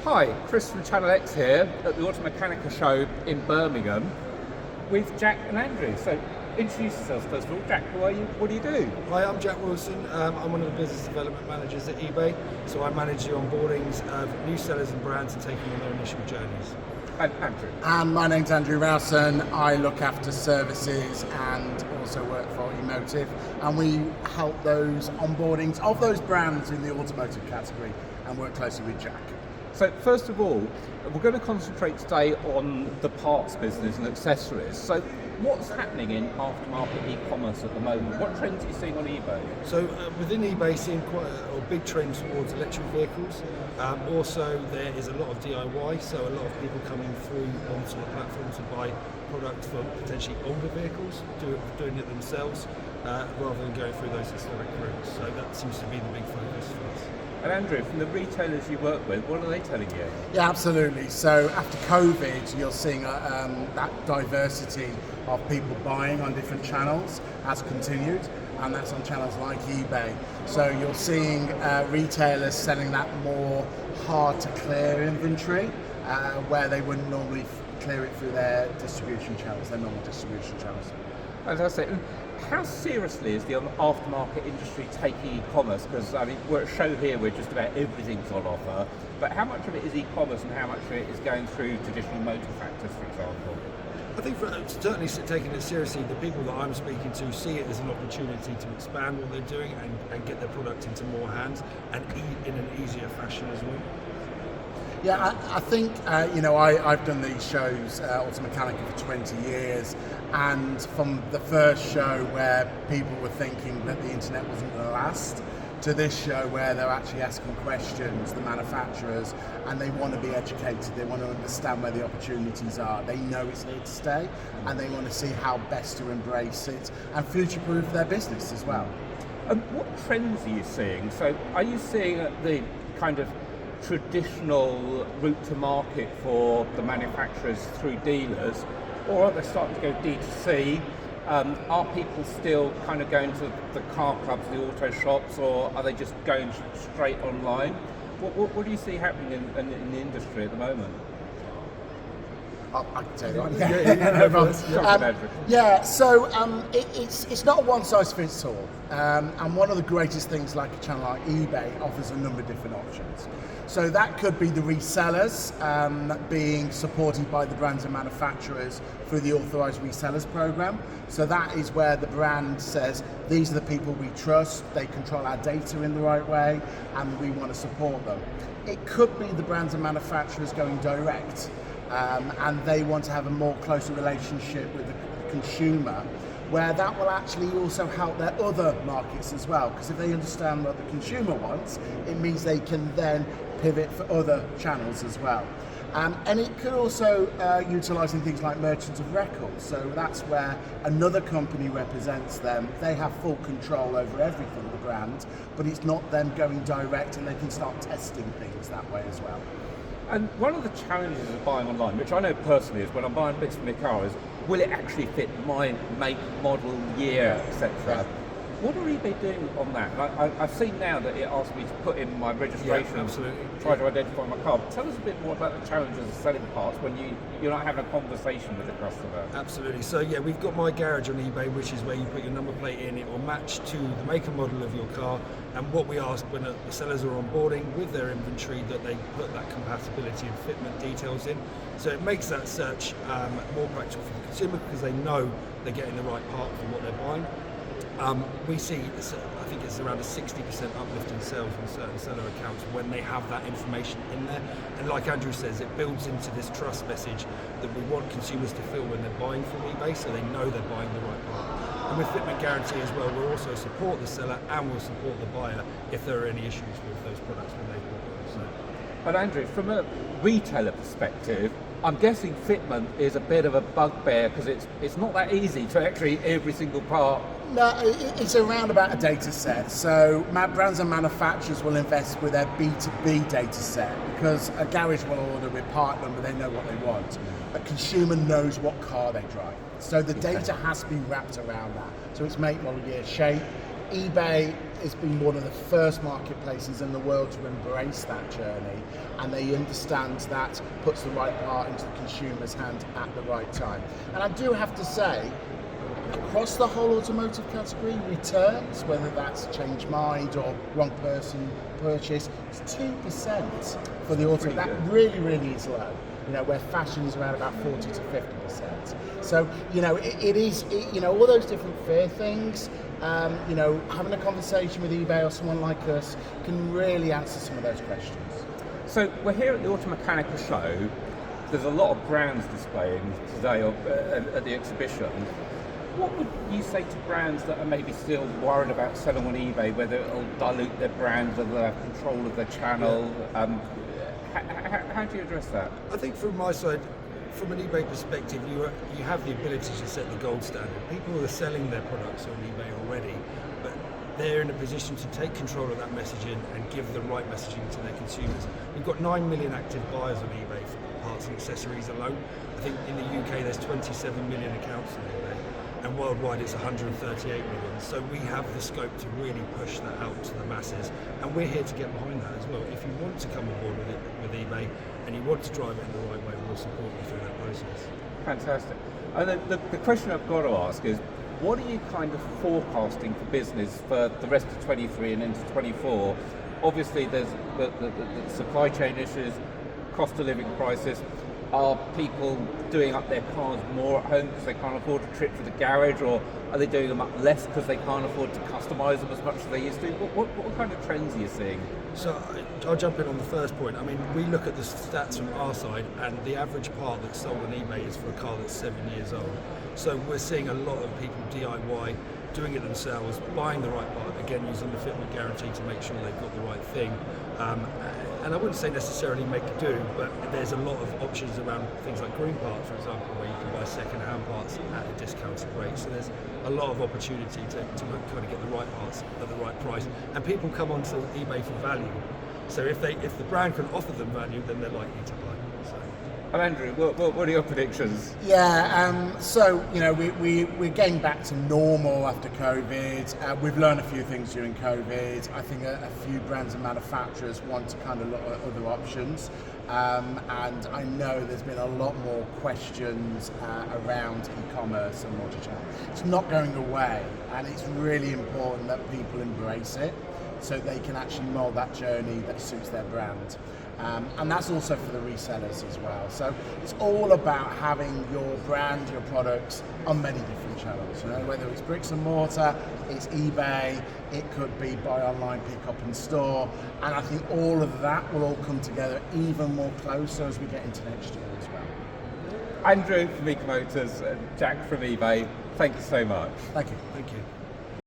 Hi, Chris from ChannelX here at the Automechanica show in Birmingham with Jack and Andrew. So introduce yourselves first of all. Jack, who are you? What do you do? Hi, I'm Jack Rowson. I'm one of the business development managers at eBay. So I manage the onboardings of new sellers and brands and taking on their initial journeys. And Andrew. And my name's Andrew Rowson. I look after services and also work for Emotive. And we help those onboardings of those brands in the automotive category and work closely with Jack. So first of all, we're going to concentrate today on the parts business and accessories. So what's happening in aftermarket e-commerce at the moment? What trends are you seeing on eBay? So within eBay, seeing quite a big trend towards electric vehicles. Also, there is a lot of DIY, so a lot of people coming through onto the platform to buy products for potentially older vehicles, doing it themselves, rather than going through those historic routes. So that seems to be the big focus for us. And Andrew, from the retailers you work with, what are they telling you? Yeah, absolutely. So after COVID, you're seeing that diversity of people buying on different channels has continued, and that's on channels like eBay. So you're seeing retailers selling that more hard to clear inventory, where they wouldn't normally clear it through their distribution channels, their normal distribution channels. Fantastic. And how seriously is the aftermarket industry taking e-commerce? Because I mean, we're at a show here where just about everything's on offer, but how much of it is e-commerce and how much of it is going through traditional motor factors, for example? I think certainly taking it seriously, the people that I'm speaking to see it as an opportunity to expand what they're doing and get their product into more hands and in an easier fashion as well. Yeah, I think, I've done these shows, Automechanica, for 20 years, and from the first show where people were thinking that the internet wasn't going to last, to this show where they're actually asking questions, the manufacturers, and they want to be educated, they want to understand where the opportunities are, they know it's here to stay, and they want to see how best to embrace it and future-proof their business as well. And what trends are you seeing? So are you seeing the kind of traditional route to market for the manufacturers through dealers, or are they starting to go D2C? Are people still kind of going to the car clubs, the auto shops, or are they just going straight online? What do you see happening in the industry at the moment? I can tell you. So it's not a one-size-fits-all. And one of the greatest things, like a channel like eBay, offers a number of different options. So that could be the resellers being supported by the brands and manufacturers through the Authorised Resellers Program. So that is where the brand says, these are the people we trust, they control our data in the right way, and we want to support them. It could be the brands and manufacturers going direct, and they want to have a more closer relationship with the consumer, where that will actually also help their other markets as well, because if they understand what the consumer wants, it means they can then pivot for other channels as well. And it could also utilising things like merchants of record, so that's where another company represents them. They have full control over everything, the brand, but it's not them going direct, and they can start testing things that way as well. And one of the challenges of buying online, which I know personally is when I'm buying bits for my car, is will it actually fit my make, model, year, etc.? Yeah. What are eBay doing on that? I've seen now that it asks me to put in my registration and try to identify my car. But tell us a bit more about the challenges of selling parts when you're not having a conversation with the customer. Absolutely. So yeah, we've got My Garage on eBay, which is where you put your number plate in. It will match to the make and model of your car. And what we ask when the sellers are onboarding with their inventory, that they put that compatibility and fitment details in. So it makes that search more practical for the consumer, because they know they're getting the right part for what they're buying. We see, I think it's around a 60% uplift in sales from certain seller accounts when they have that information in there. And like Andrew says, it builds into this trust message that we want consumers to feel when they're buying from eBay, so they know they're buying the right part. And with fitment guarantee as well, we'll also support the seller and we'll support the buyer if there are any issues with those products when they bought them. So. But Andrew, from a retailer perspective, I'm guessing fitment is a bit of a bugbear because it's not that easy to actually every single part. No, it's around about a data set. So brands and manufacturers will invest with their B2B data set, because a garage will order with part number, they know what they want. A consumer knows what car they drive. So the data has to be wrapped around that. So it's make, model, year, shape. eBay has been one of the first marketplaces in the world to embrace that journey, and they understand that puts the right part into the consumer's hand at the right time. And I do have to say, across the whole automotive category, returns, whether that's change mind or wrong person purchase, it's 2% for the auto. That really, really is low. You know, where fashion is around about 40 to 50%. So, you know, it is, all those different fair things, having a conversation with eBay or someone like us can really answer some of those questions. So we're here at the Automechanica show. There's a lot of brands displaying today at the exhibition. What would you say to brands that are maybe still worried about selling on eBay, whether it'll dilute their brand, whether they have control of their channel? How do you address that? I think from my side, from an eBay perspective, you have the ability to set the gold standard. People are selling their products on eBay already, but they're in a position to take control of that messaging and give the right messaging to their consumers. We've got 9 million active buyers on eBay for parts and accessories alone. I think in the UK there's 27 million accounts on eBay, and worldwide it's 138 million. So we have the scope to really push that out to the masses, and we're here to get behind that as well. If you want to come aboard with eBay and you want to drive it in the right way, we'll support you through that process. Fantastic. And the question I've got to ask is, what are you kind of forecasting for business for the rest of 23 and into 24? Obviously there's the supply chain issues, cost of living crisis. Are people doing up their cars more at home because they can't afford a trip to the garage, or are they doing them up less because they can't afford to customise them as much as they used to? What kind of trends are you seeing? So I'll jump in on the first point. I mean, we look at the stats from our side, and the average part that's sold on eBay is for a car that's 7 years old. So we're seeing a lot of people DIY, doing it themselves, buying the right part, again using the fitment guarantee to make sure they've got the right thing. And I wouldn't say necessarily make do, but there's a lot of options around things like green parts, for example, where you can buy second-hand parts at a discounted rate. So there's a lot of opportunity to kind of get the right parts at the right price. And people come onto eBay for value. So if the brand can offer them value, then they're likely to buy. So. And Andrew, what are your predictions? Yeah, so we're getting back to normal after COVID. We've learned a few things during COVID. I think a few brands and manufacturers want to kind of look at other options. And I know there's been a lot more questions around e-commerce and multi-channel. It's not going away, and it's really important that people embrace it so they can actually mold that journey that suits their brand. And that's also for the resellers as well. So it's all about having your brand, your products on many different channels. Whether it's bricks and mortar, it's eBay, it could be buy online, pick up in store. And I think all of that will all come together even more closer as we get into next year as well. Andrew from ecommotors, Jack from eBay, thank you so much. Thank you. Thank you.